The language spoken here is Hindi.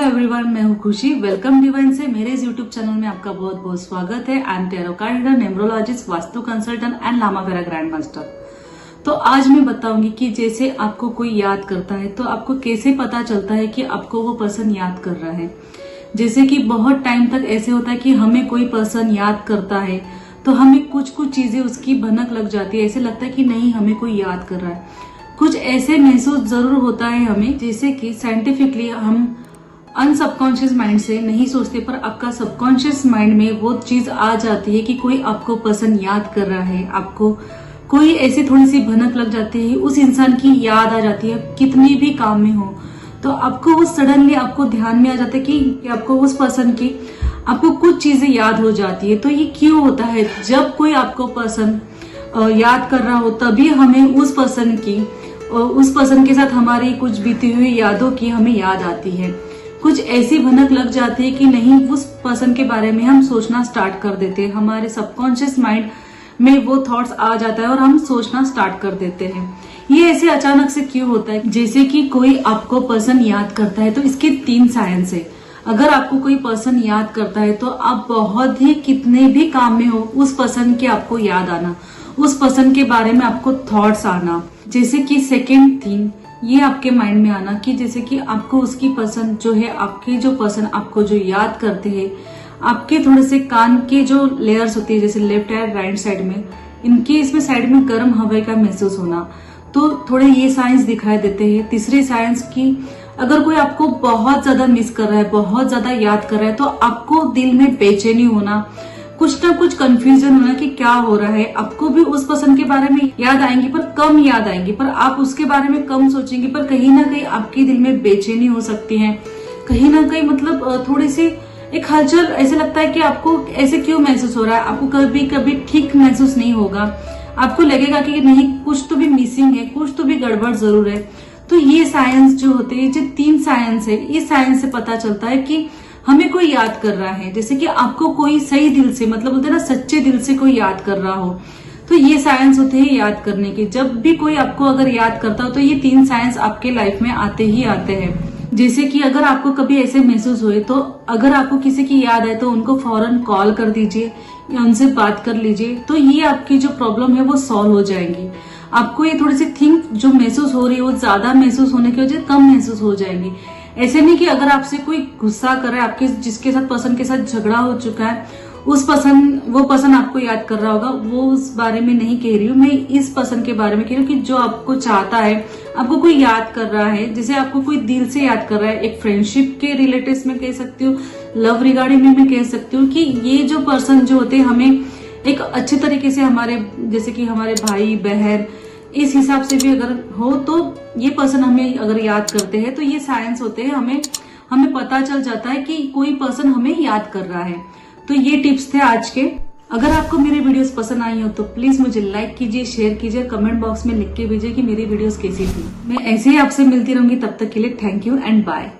हेलो एवरीवन, मैं हूँ खुशी। वेलकम डिवाइन से मेरे इस यूट्यूब चैनल में आपका बहुत बहुत स्वागत है। I am tarot card reader, numerologist, vastu consultant and Lama Fera grand master. तो आज मैं बताऊंगी कि जैसे आपको कोई याद करता है तो आपको कैसे पता चलता है कि आपको वो पर्सन याद कर रहा है। जैसे कि बहुत टाइम तक ऐसे होता है कि हमें कोई पर्सन याद करता है तो हमें कुछ कुछ चीजें उसकी भनक लग जाती है, ऐसे लगता है कि नहीं हमें कोई याद कर रहा है। कुछ ऐसे महसूस जरूर होता है हमें, जैसे कि साइंटिफिकली हम अनसबकॉन्शियस माइंड से नहीं सोचते पर आपका सबकॉन्शियस माइंड में वो चीज आ जाती है कि कोई आपको पर्सन याद कर रहा है। आपको कोई ऐसी थोड़ी सी भनक लग जाती है, उस इंसान की याद आ जाती है, कितनी भी काम में हो तो आपको वो सडनली आपको ध्यान में आ जाता है कि आपको उस पर्सन की आपको कुछ चीजें याद हो जाती है। तो ये क्यों होता है? जब कोई आपको पर्सन याद कर रहा हो तभी हमें उस पर्सन के साथ हमारी कुछ बीती हुई यादों की हमें याद आती है। कुछ ऐसी भनक लग जाती है कि नहीं उस पर्सन के बारे में हम सोचना स्टार्ट कर देते हैं, हमारे सबकॉन्शियस माइंड में वो थॉट्स आ जाता है और हम सोचना स्टार्ट कर देते हैं। ये ऐसे अचानक से क्यों होता है? जैसे कि कोई आपको पर्सन याद करता है तो इसके 3 साइंस है। अगर आपको कोई पर्सन याद करता है तो आप बहुत ही कितने भी काम में हो उस पर्सन की आपको याद आना, उस पर्सन के बारे में आपको थॉट्स आना। जैसे कि सेकेंड थिंग ये आपके माइंड में आना कि जैसे कि आपको उसकी पर्सन जो है, आपकी जो पर्सन आपको जो याद करते हैं, आपके थोड़े से कान के जो लेयर्स होती है जैसे लेफ्ट या राइट साइड में, इनके इसमें साइड में गर्म हवा का महसूस होना, तो थोड़े ये साइंस दिखाई देते हैं। तीसरी साइंस की अगर कोई आपको बहुत ज्यादा मिस कर रहा है, बहुत ज्यादा याद कर रहा है तो आपको दिल में बेचैनी होना, कुछ ना कुछ कंफ्यूजन होना कि क्या हो रहा है। आपको भी उस पर्सन के बारे में याद आएंगी पर कम याद आएंगी, पर आप उसके बारे में कम सोचेंगे, पर कहीं ना कहीं आपके दिल में बेचैनी हो सकती है। कहीं ना कहीं मतलब थोड़ी सी एक हलचल, ऐसे लगता है कि आपको ऐसे क्यों महसूस हो रहा है। आपको कभी कभी ठीक महसूस नहीं होगा, आपको लगेगा कि नहीं कुछ तो भी मिसिंग है, कुछ तो भी गड़बड़ जरूर है। तो ये साइंस जो होते हैं, जो 3 साइंस है, इस साइंस से पता चलता है कि हमें कोई याद कर रहा है। जैसे कि आपको कोई सही दिल से, मतलब बोलते हैं ना सच्चे दिल से कोई याद कर रहा हो, तो ये साइंस होते हैं याद करने के। जब भी कोई आपको अगर याद करता हो तो ये 3 साइंस आपके लाइफ में आते ही आते हैं। जैसे कि अगर आपको कभी ऐसे महसूस हुए तो अगर आपको किसी की याद है तो उनको फौरन कॉल कर दीजिए या उनसे बात कर लीजिए, तो ये आपकी जो प्रॉब्लम है वो सॉल्व हो जाएंगी। आपको ये थोड़ी सी थिंक जो महसूस हो रही है वो ज्यादा महसूस होने की वजह कम महसूस हो जाएंगी। ऐसे नहीं कि अगर आपसे कोई गुस्सा कर रहा है, आपके जिसके साथ पर्सन के साथ झगड़ा हो चुका है, वो पर्सन आपको याद कर रहा होगा, वो उस बारे में नहीं कह रही हूँ मैं। इस पर्सन के बारे में कह रही हूँ कि जो आपको चाहता है, आपको कोई याद कर रहा है, जैसे आपको कोई दिल से याद कर रहा है। एक फ्रेंडशिप के रिलेटिव्स में कह सकती हूँ, लव रिगार्डिंग में मैं कह सकती हूँ कि ये जो पर्सन जो होते हैं हमें एक अच्छे तरीके से, हमारे जैसे कि हमारे भाई बहन, इस हिसाब से भी अगर हो तो ये पर्सन हमें अगर याद करते हैं तो ये साइंस होते हैं, हमें पता चल जाता है कि कोई पर्सन हमें याद कर रहा है। तो ये टिप्स थे आज के। अगर आपको मेरी वीडियोस पसंद आई हो तो प्लीज मुझे लाइक कीजिए, शेयर कीजिए, कमेंट बॉक्स में लिख के भेजिए कि मेरी वीडियोस कैसी थी। मैं ऐसे ही आपसे मिलती रहूंगी, तब तक के लिए थैंक यू एंड बाय।